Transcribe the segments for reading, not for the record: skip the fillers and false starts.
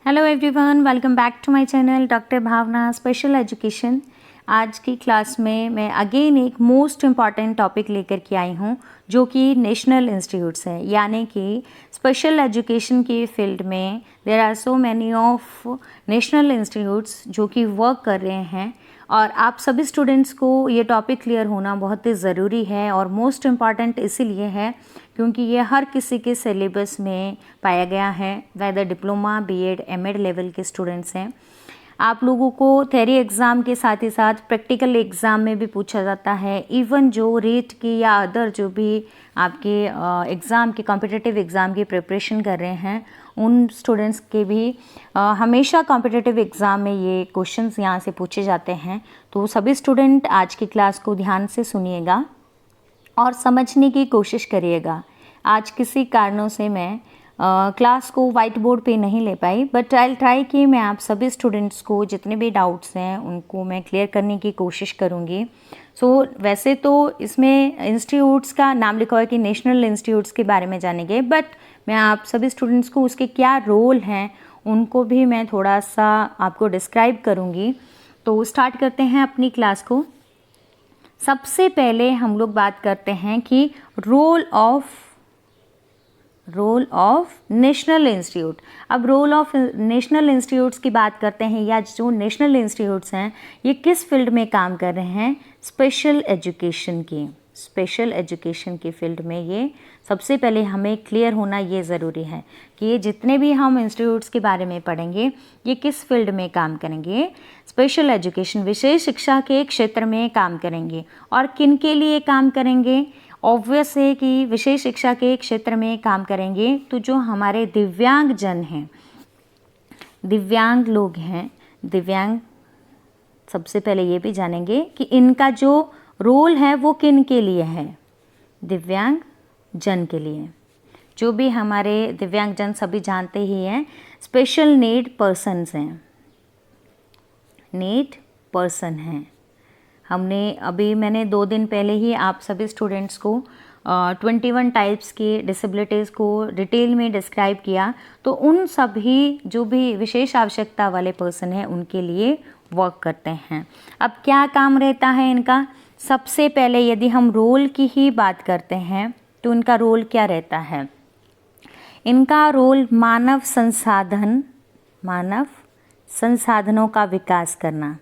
Hello everyone, welcome back to my channel doctor Bhavna special education. आज की class में मैं अगेन एक मोस्ट इम्पॉर्टेंट टॉपिक लेकर के आई हूँ जो कि नेशनल इंस्टीट्यूट्स है, यानी कि स्पेशल एजुकेशन की फील्ड में there are so many of national institutes जो कि वर्क कर रहे हैं और आप सभी स्टूडेंट्स को ये टॉपिक क्लियर होना बहुत ही ज़रूरी है और मोस्ट इम्पॉर्टेंट इसीलिए है क्योंकि ये हर किसी के सिलेबस में पाया गया है, whether diploma, BEd, MEd level के स्टूडेंट्स हैं। आप लोगों को थ्योरी एग्ज़ाम के साथ ही साथ प्रैक्टिकल एग्ज़ाम में भी पूछा जाता है। इवन जो रीट की या अदर जो भी आपके एग्ज़ाम के कॉम्पिटिटिव एग्ज़ाम की प्रिपरेशन कर रहे हैं उन स्टूडेंट्स के भी हमेशा कॉम्पिटिटिव एग्ज़ाम में ये क्वेश्चंस यहाँ से पूछे जाते हैं। तो सभी स्टूडेंट आज की क्लास को ध्यान से सुनिएगा और समझने की कोशिश करिएगा। आज किसी कारणों से मैं क्लास को वाइट बोर्ड पे नहीं ले पाई, बट आई ट्राई कि मैं आप सभी स्टूडेंट्स को जितने भी डाउट्स हैं उनको मैं क्लियर करने की कोशिश करूँगी। वैसे तो इसमें इंस्टीट्यूट्स का नाम लिखा हुआ है कि नेशनल इंस्टीट्यूट्स के बारे में जानेंगे, बट मैं आप सभी स्टूडेंट्स को उसके क्या रोल हैं उनको भी मैं थोड़ा सा आपको डिस्क्राइब करूँगी। तो स्टार्ट करते हैं अपनी क्लास को। सबसे पहले हम लोग बात करते हैं कि रोल ऑफ नेशनल इंस्टीट्यूट। अब रोल ऑफ नेशनल इंस्टीट्यूट्स की बात करते हैं, या जो नेशनल इंस्टीट्यूट्स हैं ये किस फील्ड में काम कर रहे हैं? स्पेशल एजुकेशन की फील्ड में ये सबसे पहले हमें क्लियर होना ये ज़रूरी है कि ये जितने भी हम इंस्टीट्यूट्स के बारे में पढ़ेंगे ये किस फील्ड में काम करेंगे? स्पेशल एजुकेशन, विशेष शिक्षा के क्षेत्र में काम करेंगे। और किन के लिए काम करेंगे? ऑब्वियस है कि विशेष शिक्षा के क्षेत्र में काम करेंगे तो जो हमारे दिव्यांग जन हैं, दिव्यांग लोग हैं, दिव्यांग, सबसे पहले ये भी जानेंगे कि इनका जो रोल है वो किन के लिए है? दिव्यांग जन के लिए। जो भी हमारे दिव्यांग जन सभी जानते ही हैं, स्पेशल नीड पर्सन्स हैं, नीड पर्सन हैं। मैंने 2 दिन पहले ही आप सभी स्टूडेंट्स को 21 टाइप्स की डिसेबिलिटीज़ को डिटेल में डिस्क्राइब किया। तो उन सभी जो भी विशेष आवश्यकता वाले पर्सन हैं उनके लिए वर्क करते हैं। अब क्या काम रहता है इनका? सबसे पहले यदि हम रोल की ही बात करते हैं तो इनका रोल क्या रहता है? इनका रोल मानव संसाधनों का विकास करना।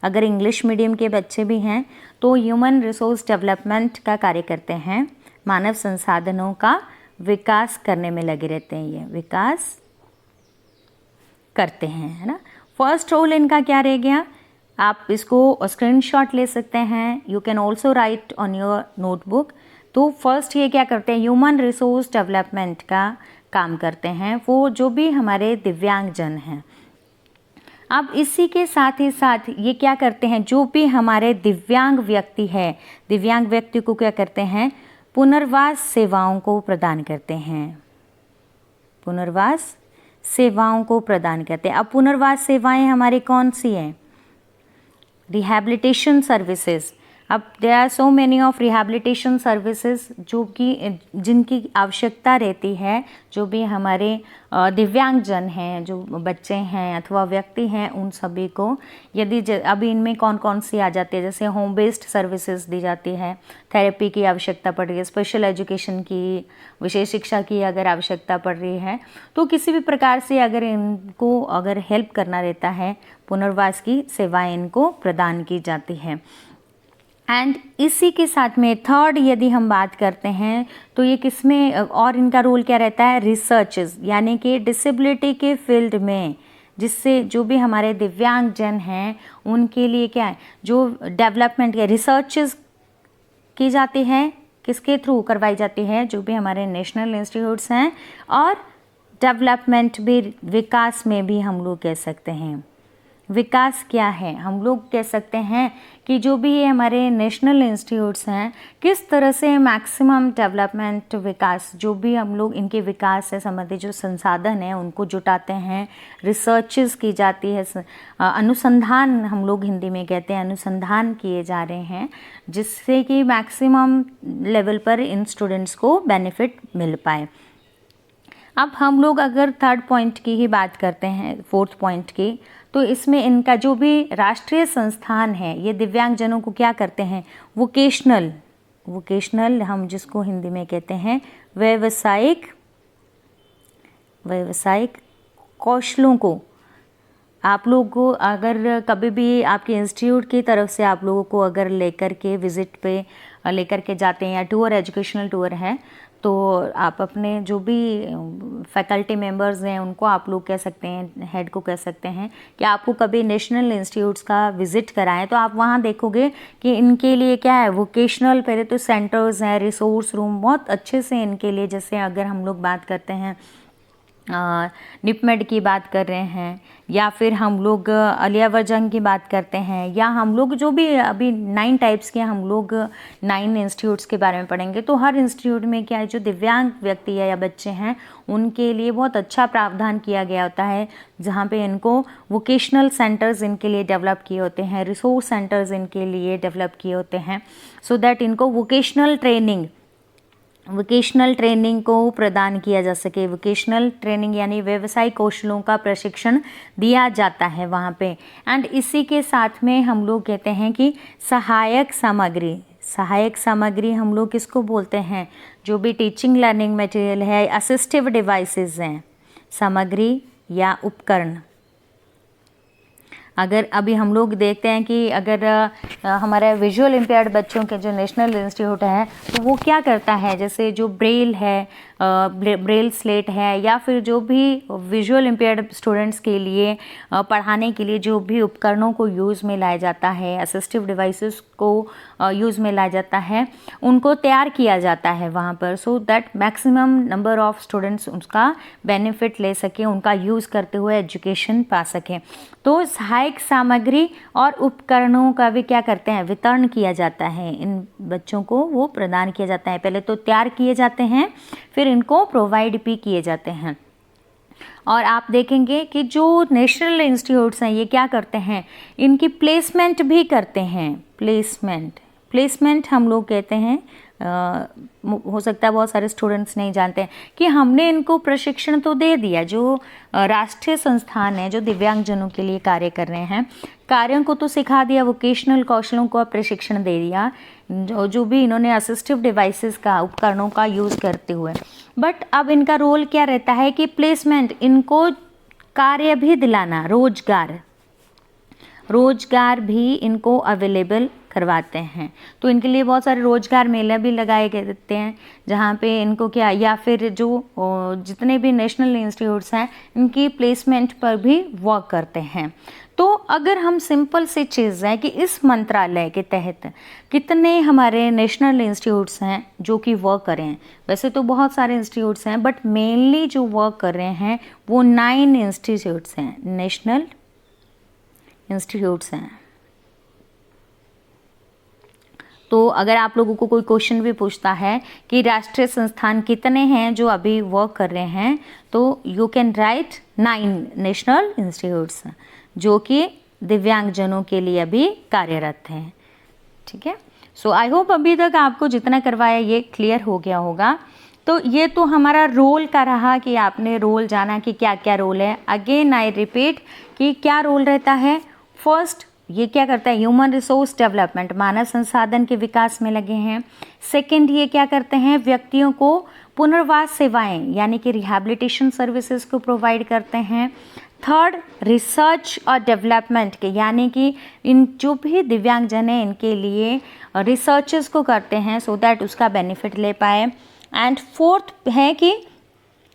अगर इंग्लिश मीडियम के बच्चे भी हैं तो ह्यूमन रिसोर्स डेवलपमेंट का कार्य करते हैं, मानव संसाधनों का विकास करने में लगे रहते हैं, ये विकास करते हैं, है ना। फर्स्ट रोल इनका क्या रह गया? आप इसको स्क्रीनशॉट ले सकते हैं, you can also right on your notebook. तो फर्स्ट ये क्या करते हैं? ह्यूमन रिसोर्स डेवलपमेंट का काम करते हैं, वो जो भी हमारे दिव्यांग जन हैं। अब इसी के साथ ही साथ ये क्या करते हैं? जो भी हमारे दिव्यांग व्यक्ति है, दिव्यांग व्यक्ति को क्या करते हैं? पुनर्वास सेवाओं को प्रदान करते हैं, पुनर्वास सेवाओं को प्रदान करते हैं। अब पुनर्वास सेवाएं हमारी कौन सी हैं? Rehabilitation services. अब there are so many of rehabilitation services जो कि जिनकी आवश्यकता रहती है, जो भी हमारे दिव्यांग जन हैं, जो बच्चे हैं अथवा व्यक्ति हैं, उन सभी को यदि अभी इनमें कौन कौन सी आ जाती है, जैसे होम बेस्ड सर्विसेज दी जाती है, थेरेपी की आवश्यकता पड़ रही है, स्पेशल एजुकेशन की, विशेष शिक्षा की अगर आवश्यकता पड़ रही है, तो किसी भी प्रकार से अगर हेल्प करना रहता है, पुनर्वास की सेवाएं इनको प्रदान की जाती है। एंड इसी के साथ में थर्ड यदि हम बात करते हैं तो ये किसमें और इनका रोल क्या रहता है? रिसर्चेस, यानी कि डिसेबिलिटी के फील्ड में, जिससे जो भी हमारे दिव्यांग जन हैं उनके लिए क्या है, जो डेवलपमेंट के रिसर्चेस की जाती है, किसके थ्रू करवाई जाती है? जो भी हमारे नेशनल इंस्टीट्यूट्स हैं। और डेवलपमेंट भी, विकास में भी हम लोग कह सकते हैं। विकास क्या है? हम लोग कह सकते हैं कि जो भी ये हमारे नेशनल इंस्टीट्यूट्स हैं किस तरह से मैक्सिमम डेवलपमेंट, विकास, जो भी हम लोग इनके विकास से संबंधित जो संसाधन हैं उनको जुटाते हैं, रिसर्चेस की जाती है, अनुसंधान हम लोग हिंदी में कहते हैं, अनुसंधान किए जा रहे हैं, जिससे कि मैक्सिमम लेवल पर इन स्टूडेंट्स को बेनिफिट मिल पाए। अब हम लोग अगर थर्ड पॉइंट की ही बात करते हैं, फोर्थ पॉइंट की, तो इसमें इनका जो भी राष्ट्रीय संस्थान है ये दिव्यांगजनों को क्या करते हैं, वोकेशनल हम जिसको हिंदी में कहते हैं व्यावसायिक कौशलों को, आप लोग को अगर कभी भी आपके इंस्टीट्यूट की तरफ से आप लोगों को अगर लेकर के विज़िट पे लेकर के जाते हैं या टूर, एजुकेशनल टूर है, तो आप अपने जो भी फैकल्टी मेंबर्स हैं उनको आप लोग कह सकते हैं, हेड को कह सकते हैं कि आपको कभी नेशनल इंस्टीट्यूट्स का विज़िट कराएं, तो आप वहाँ देखोगे कि इनके लिए क्या है, वोकेशनल पहले तो सेंटर्स हैं, रिसोर्स रूम बहुत अच्छे से इनके लिए, जैसे अगर हम लोग बात करते हैं निपमेड की बात कर रहे हैं, या फिर हम लोग अलियावर जंग की बात करते हैं, या हम लोग जो भी अभी 9 टाइप्स के हम लोग 9 इंस्टीट्यूट्स के बारे में पढ़ेंगे, तो हर इंस्टीट्यूट में क्या है, जो दिव्यांग व्यक्ति है या बच्चे हैं उनके लिए बहुत अच्छा प्रावधान किया गया होता है, जहाँ पे इनको वोकेशनल सेंटर्स इनके लिए डेवलप किए होते हैं, रिसोर्स सेंटर्स इनके लिए डेवलप किए होते हैं, सो दैट इनको वोकेशनल ट्रेनिंग को प्रदान किया जा सके। वोकेशनल ट्रेनिंग यानी व्यवसायिक कौशलों का प्रशिक्षण दिया जाता है वहाँ पे। एंड इसी के साथ में हम लोग कहते हैं कि सहायक सामग्री हम लोग किसको बोलते हैं, जो भी टीचिंग लर्निंग मटेरियल है, असिस्टिव डिवाइसेस हैं, सामग्री या उपकरण। अगर अभी हम लोग देखते हैं कि अगर हमारे विजुअल इम्पेयर्ड बच्चों के जो नेशनल इंस्टीट्यूट है, तो वो क्या करता है, जैसे जो ब्रेल है, ब्रेल स्लेट है, या फिर जो भी विजुअल इम्पेयर्ड स्टूडेंट्स के लिए पढ़ाने के लिए जो भी उपकरणों को यूज़ में लाया जाता है, असिस्टिव डिवाइसेस को यूज़ में लाया जाता है, उनको तैयार किया जाता है वहाँ पर, so that maximum number of students उसका बेनिफिट ले सके, उनका यूज़ करते हुए एजुकेशन पा सकें। तो सहायक सामग्री और उपकरणों का भी क्या करते हैं, वितरण किया जाता है, इन बच्चों को वो प्रदान किया जाता है। पहले तो तैयार किए जाते हैं, फिर इनको प्रोवाइड भी किए जाते हैं। और आप देखेंगे कि जो नेशनल इंस्टीट्यूट्स हैं ये क्या करते हैं, इनकी प्लेसमेंट भी करते हैं। प्लेसमेंट हम लोग कहते हैं, हो सकता है बहुत सारे स्टूडेंट्स नहीं जानते हैं कि हमने इनको प्रशिक्षण तो दे दिया, जो राष्ट्रीय संस्थान है जो दिव्यांगजनों के लिए कार्य कर रहे हैं, कार्यों को तो सिखा दिया, वोकेशनल कौशलों को प्रशिक्षण दे दिया, जो भी इन्होंने असिस्टिव डिवाइसेस का, उपकरणों का यूज़ करते हुए, बट अब इनका रोल क्या रहता है कि प्लेसमेंट, इनको कार्य भी दिलाना, रोजगार भी इनको अवेलेबल करवाते हैं। तो इनके लिए बहुत सारे रोजगार मेले भी लगाए गए देते हैं, जहाँ पे इनको क्या, या फिर जो जितने भी नेशनल इंस्टीट्यूट्स हैं इनकी प्लेसमेंट पर भी वर्क करते हैं। तो अगर हम सिंपल सी चीज़ है कि इस मंत्रालय के तहत कितने हमारे नेशनल इंस्टीट्यूट्स हैं जो कि वर्क कर रहे हैं, वैसे तो बहुत सारे इंस्टीट्यूट्स हैं, बट मेनली जो वर्क कर रहे हैं वो 9 इंस्टीट्यूट्स हैं, नेशनल इंस्टीट्यूट्स हैं। तो अगर आप लोगों को कोई क्वेश्चन भी पूछता है कि राष्ट्रीय संस्थान कितने हैं जो अभी वर्क कर रहे हैं, तो you can write 9 national institutes जो कि दिव्यांगजनों के लिए अभी कार्यरत हैं। ठीक है, सो आई होप अभी तक आपको जितना करवाया ये क्लियर हो गया होगा। तो ये तो हमारा रोल का रहा कि आपने रोल जाना कि क्या क्या रोल है। अगेन आई रिपीट कि क्या रोल रहता है। फर्स्ट, ये क्या करता है, ह्यूमन रिसोर्स डेवलपमेंट, मानव संसाधन के विकास में लगे हैं। सेकंड, ये क्या करते हैं, व्यक्तियों को पुनर्वास सेवाएं यानी कि रिहैबिलिटेशन सर्विसेज को प्रोवाइड करते हैं। थर्ड, रिसर्च और डेवलपमेंट के, यानी कि इन जो भी दिव्यांगजन हैं इनके लिए रिसर्चेस को करते हैं सो दैट उसका बेनिफिट ले पाए। एंड फोर्थ है कि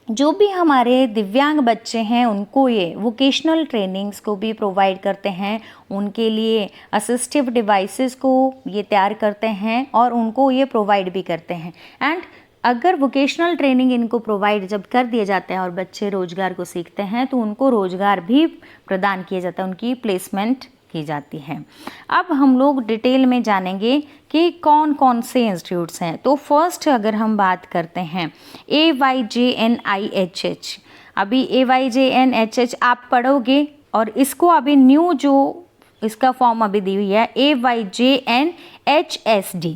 जो भी हमारे दिव्यांग बच्चे हैं उनको ये वोकेशनल ट्रेनिंग्स को भी प्रोवाइड करते हैं, उनके लिए असिस्टिव डिवाइसेस को ये तैयार करते हैं और उनको ये प्रोवाइड भी करते हैं। एंड अगर वोकेशनल ट्रेनिंग इनको प्रोवाइड जब कर दिया जाता है और बच्चे रोजगार को सीखते हैं तो उनको रोजगार भी प्रदान किया जाता है, उनकी प्लेसमेंट की जाती है। अब हम लोग डिटेल में जानेंगे कि कौन कौन से इंस्टीट्यूट्स हैं। तो फर्स्ट अगर हम बात करते हैं AYJNIHH, अभी AYJNHH आप पढ़ोगे और इसको अभी न्यू जो इसका फॉर्म अभी दी हुई है AYJNHSD,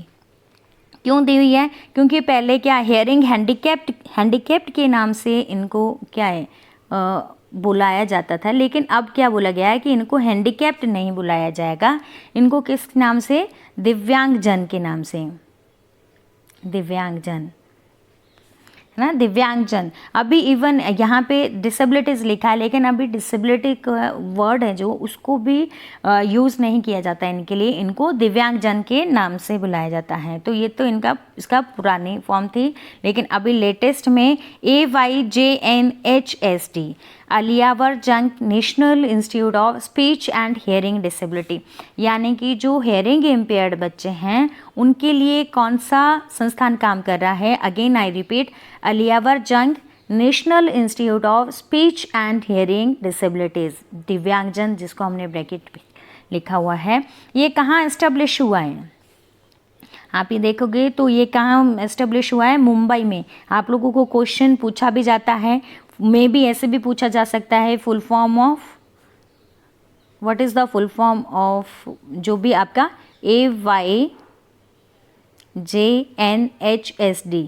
क्यों दी हुई है? क्योंकि पहले क्या हियरिंग हैंडीकैप्ड के नाम से इनको क्या है बुलाया जाता था, लेकिन अब क्या बोला गया है कि इनको हैंडीकैप्ड नहीं बुलाया जाएगा, इनको किस नाम से? दिव्यांगजन के नाम से, दिव्यांगजन, है ना, दिव्यांगजन। अभी इवन यहाँ पे डिसेबिलिटीज़ लिखा है, लेकिन अभी डिसेबिलिटी का वर्ड है जो उसको भी यूज़ नहीं किया जाता है इनके लिए, इनको दिव्यांगजन के नाम से बुलाया जाता है। तो ये तो इसका पुरानी फॉर्म थी, लेकिन अभी लेटेस्ट में AYJNHSD, अलियावर जंग national Institute of speech and hearing disability, यानी कि जो हियरिंग इम्पेयर्ड बच्चे हैं उनके लिए कौन सा संस्थान काम कर रहा है? अगेन आई रिपीट, अलियावर जंग national Institute of speech and hearing disabilities, दिव्यांगजन जिसको हमने ब्रैकेट पे लिखा हुआ है। ये कहाँ एस्टेब्लिश हुआ है? आप ये देखोगे तो ये कहाँ एस्टेब्लिश हुआ है? मुंबई में। आप लोगों को क्वेश्चन पूछा भी जाता है, मे बी ऐसे भी पूछा जा सकता है, full form of, what is the full form of जो भी आपका AYJNHSD,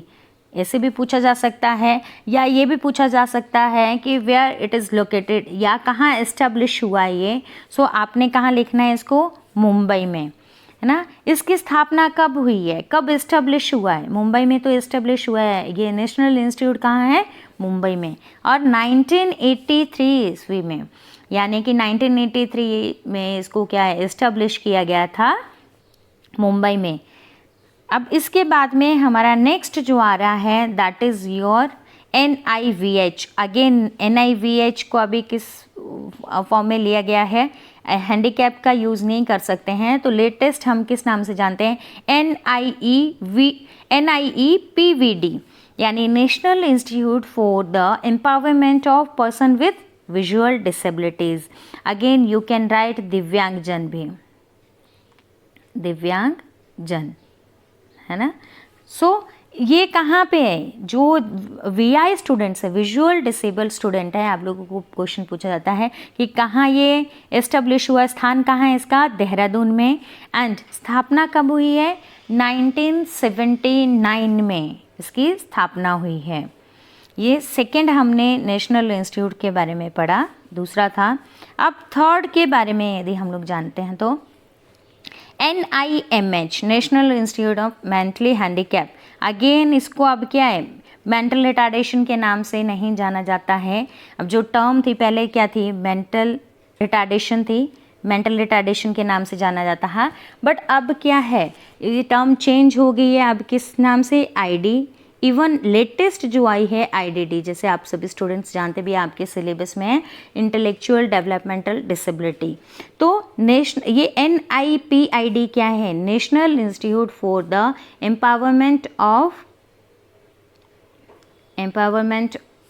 ऐसे भी पूछा जा सकता है, या ये भी पूछा जा सकता है कि वेयर इट इज़ लोकेटेड, या कहाँ एस्टेब्लिश हुआ है ये। सो आपने कहाँ लिखना है इसको? मुंबई में, है ना। इसकी स्थापना कब हुई है? कब एस्टेब्लिश हुआ है? मुंबई में तो एस्टेब्लिश हुआ है। ये नेशनल इंस्टीट्यूट कहाँ है? मुंबई में, और 1983 ईस्वी में, यानी कि 1983 में इसको क्या है एस्टेब्लिश किया गया था मुंबई में। अब इसके बाद में हमारा नेक्स्ट जो आ रहा है that is your NIVH। Again NIVH को अभी किस फॉर्म में लिया गया है? हैंडीकैप का यूज़ नहीं कर सकते हैं, तो लेटेस्ट हम किस नाम से जानते हैं? NIEPVD, यानी national institute for the empowerment of person with visual disabilities. Again you can write दिव्यांगजन भी, दिव्यांगजन, है ना। सो ये कहाँ पे है? जो VI स्टूडेंट्स है, विजुअल डिसेबल्ड स्टूडेंट है, आप लोगों को क्वेश्चन पूछा जाता है कि कहाँ ये एस्टेब्लिश हुआ, स्थान कहाँ है इसका? देहरादून में। एंड स्थापना कब हुई है? 1979 में इसकी स्थापना हुई है। ये सेकेंड हमने नेशनल इंस्टीट्यूट के बारे में पढ़ा, दूसरा था। अब थर्ड के बारे में यदि हम लोग जानते हैं तो NIMH, national Institute of mentally handicap. Again इसको अब क्या है? मेंटल रिटार्डेशन के नाम से नहीं जाना जाता है। अब जो टर्म थी पहले क्या थी? मेंटल रिटार्डेशन थी, मेंटल रिटार्डेशन के नाम से जाना जाता है, बट अब क्या है? ये टर्म चेंज हो गई है, अब किस नाम से? ID। इवन लेटेस्ट जो आई है IDD, जैसे आप सभी स्टूडेंट्स जानते भी आपके सिलेबस में है, इंटेलेक्चुअल डेवलपमेंटल डिसेबिलिटी। तो ये NIPID क्या है? National institute for the empowerment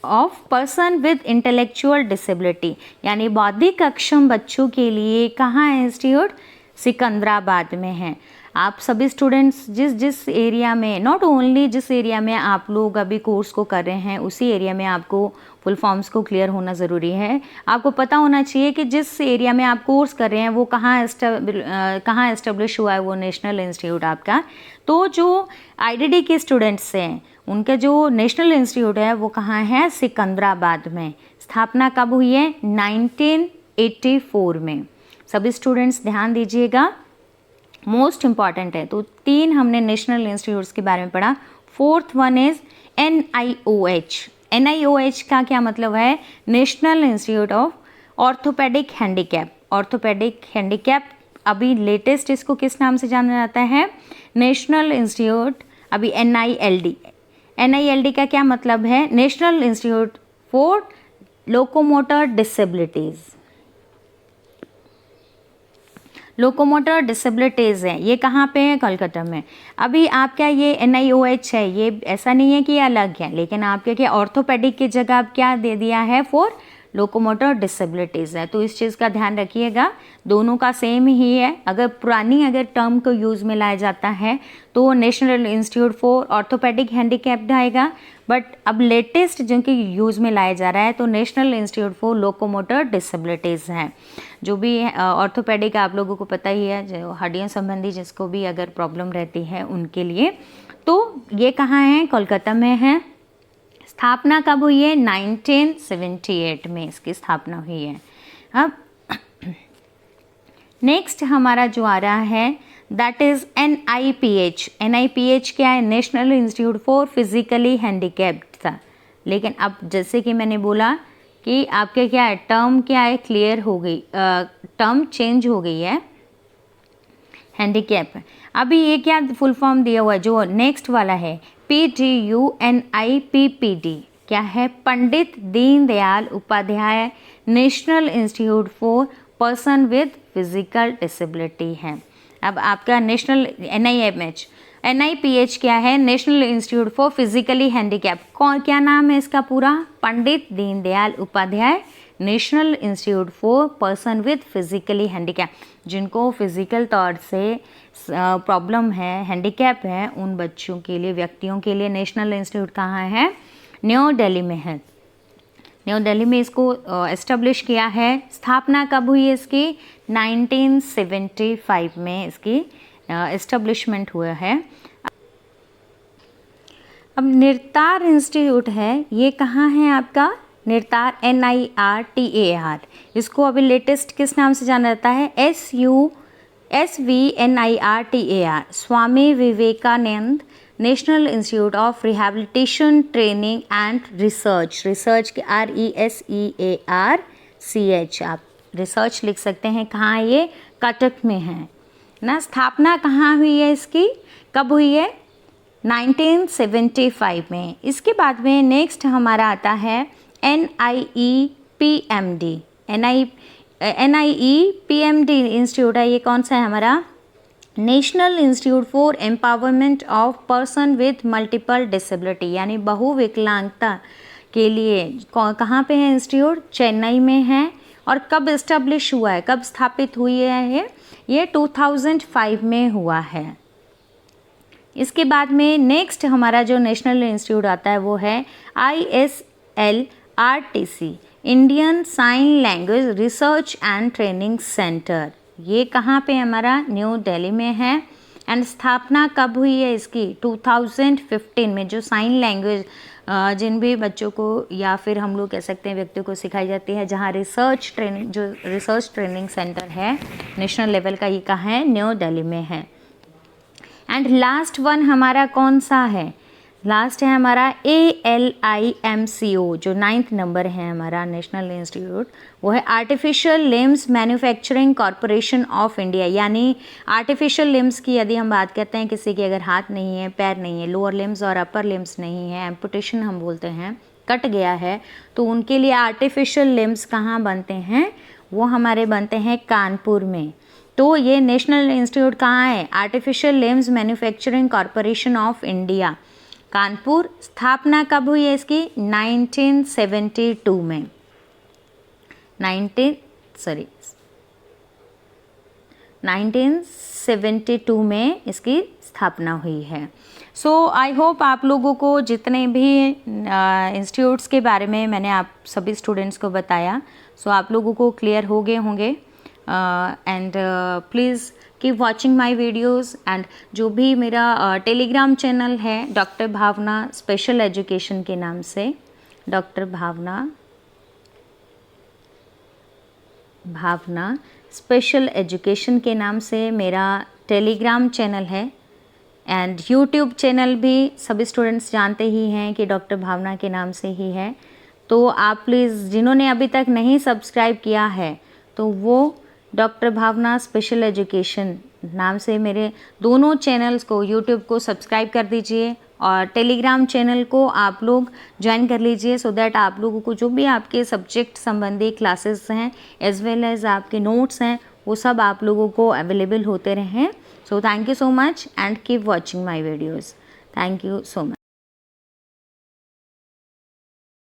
of person with intellectual disability, यानी बौद्धिक अक्षम बच्चों के लिए कहाँ है इंस्टीट्यूट? सिकंदराबाद में है। आप सभी स्टूडेंट्स जिस एरिया में, नॉट ओनली जिस एरिया में आप लोग अभी कोर्स को कर रहे हैं, उसी एरिया में आपको फुल फॉर्म्स को क्लियर होना ज़रूरी है। आपको पता होना चाहिए कि जिस एरिया में आप कोर्स कर रहे हैं वो कहाँ एस्टेब्लिश हुआ है वो नेशनल इंस्टीट्यूट आपका। तो जो IDD के स्टूडेंट्स हैं उनका जो नेशनल इंस्टीट्यूट है वो कहाँ है? सिकंदराबाद में। स्थापना कब हुई है? 1984 में। सभी स्टूडेंट्स ध्यान दीजिएगा, मोस्ट इम्पॉर्टेंट है। तो 3 हमने नेशनल इंस्टीट्यूट्स के बारे में पढ़ा। Fourth one is NIOH। NIOH का क्या मतलब है? National Institute of orthopaedic handicap. Orthopaedic handicap अभी लेटेस्ट इसको किस नाम से जाना जाता है? National institute. अभी NILD। NILD का क्या मतलब है? National institute for locomotor disabilities. Locomotor disabilities है, ये कहाँ पे है? कलकत्ता में। अभी आपका ये NIOH है, ये ऐसा नहीं है कि ये अलग है, लेकिन आपके क्या ऑर्थोपेडिक की जगह आप क्या दे दिया है? फॉर लोकोमोटर डिसेबिलिटीज़ है। तो इस चीज़ का ध्यान रखिएगा, दोनों का सेम ही है। अगर टर्म को यूज़ में लाया जाता है तो national institute for orthopaedic handicapped आएगा, बट अब लेटेस्ट जो कि यूज़ में लाया जा रहा है तो national institute for locomotor disabilities है। जो भी ऑर्थोपेडिक आप लोगों को पता ही है, जो हड्डियों संबंधी जिसको भी अगर प्रॉब्लम रहती है उनके लिए। तो ये कहाँ है? कोलकाता में है। स्थापना कब हुई है? 1978 में इसकी स्थापना हुई है। अब नेक्स्ट हमारा जो आ रहा है दैट इज़ NIPH। NIPH क्या है? National institute for physically handicapped था, लेकिन अब जैसे कि मैंने बोला कि आपके क्या है, टर्म क्या है, क्लियर हो गई, टर्म चेंज हो गई है, हैंडीकैप। अभी ये क्या फुल फॉर्म दिया हुआ है जो नेक्स्ट वाला है, PDUNIPPD क्या है? Pandit Deendayal Upadhyay national institute for person with physical disability है। अब आपका नेशनल NIPH क्या है? National institute for physically handicap. कौन, क्या नाम है इसका पूरा? Pandit Deendayal Upadhyay national institute for person with physically handicap. जिनको फिजिकल तौर से प्रॉब्लम है, हैंडीकैप है, उन बच्चों के लिए, व्यक्तियों के लिए नेशनल इंस्टीट्यूट कहाँ है? न्यू दिल्ली में है। न्यू दिल्ली में इसको एस्टेब्लिश किया है। स्थापना कब हुई है इसकी? 1975 में इसकी एस्टेब्लिशमेंट हुआ है। अब निरतार इंस्टीट्यूट है, ये कहाँ है आपका? निरतार NIRTAR। इसको अभी लेटेस्ट किस नाम से जाना जाता है? SVNIRTAR, Swami Vivekananda National Institute of Rehabilitation Training and Research. Research के RESEARCH, आप रिसर्च लिख सकते हैं। कहाँ है ये? कटक में है ना। स्थापना कहाँ हुई है इसकी? कब हुई है? 1975 में। इसके बाद में नेक्स्ट हमारा आता है NIEPMD। NIEPMD इंस्टीट्यूट है, ये कौन सा है हमारा? National institute for empowerment of person with multiple disability, यानी बहुविकलांगता के लिए। कहाँ पे है इंस्टीट्यूट? चेन्नई में है। और कब इस्टेब्लिश हुआ है, कब स्थापित हुई है ये 2005 में हुआ है। इसके बाद में नेक्स्ट हमारा जो नेशनल इंस्टीट्यूट आता है वो है ISLRTC, Indian Sign Language Research and Training Centre. ये कहाँ पे हमारा? न्यू दिल्ली में है। एंड स्थापना कब हुई है इसकी? 2015 में। जो साइन लैंग्वेज जिन भी बच्चों को या फिर हम लोग कह सकते हैं व्यक्तियों को सिखाई जाती है, जहाँ रिसर्च ट्रेनिंग सेंटर है नेशनल लेवल का, ये कहाँ है? न्यू दिल्ली में है। एंड लास्ट वन हमारा कौन सा है? लास्ट है हमारा ALIMCO, जो 9th नंबर है हमारा नेशनल इंस्टीट्यूट, वो है artificial limbs manufacturing corporation of India. यानी आर्टिफिशियल लिम्स की यदि हम बात करते हैं, किसी के अगर हाथ नहीं है, पैर नहीं है, लोअर लिम्स और अपर लिम्स नहीं है, एम्पुटेशन हम बोलते हैं, कट गया है, तो उनके लिए आर्टिफिशियल लिम्स कहाँ बनते हैं? वो हमारे बनते हैं कानपुर में। तो ये नेशनल इंस्टीट्यूट कहाँ है? Artificial limbs manufacturing corporation of India, Kanpur. स्थापना कब हुई है इसकी? 1972 में। 1972 में इसकी स्थापना हुई है। सो आई होप आप लोगों को जितने भी इंस्टीट्यूट्स के बारे में मैंने आप सभी स्टूडेंट्स को बताया, सो आप लोगों को क्लियर हो गए होंगे। And please keep watching my videos. And जो भी मेरा टेलीग्राम चैनल है डॉक्टर भावना स्पेशल एजुकेशन के नाम से, डॉक्टर भावना स्पेशल एजुकेशन के नाम से मेरा टेलीग्राम चैनल है। एंड यूट्यूब चैनल भी सभी स्टूडेंट्स जानते ही हैं कि डॉक्टर भावना के नाम से ही है। तो आप प्लीज़ जिन्होंने अभी तक नहीं सब्सक्राइब किया है तो वो डॉक्टर भावना स्पेशल एजुकेशन नाम से मेरे दोनों चैनल्स को, यूट्यूब को सब्सक्राइब कर दीजिए और टेलीग्राम चैनल को आप लोग ज्वाइन कर लीजिए, सो दैट आप लोगों को जो भी आपके सब्जेक्ट संबंधी क्लासेस हैं एज वेल एज आपके नोट्स हैं वो सब आप लोगों को अवेलेबल होते रहें। So thank you so much and keep watching my videos. Thank you so much.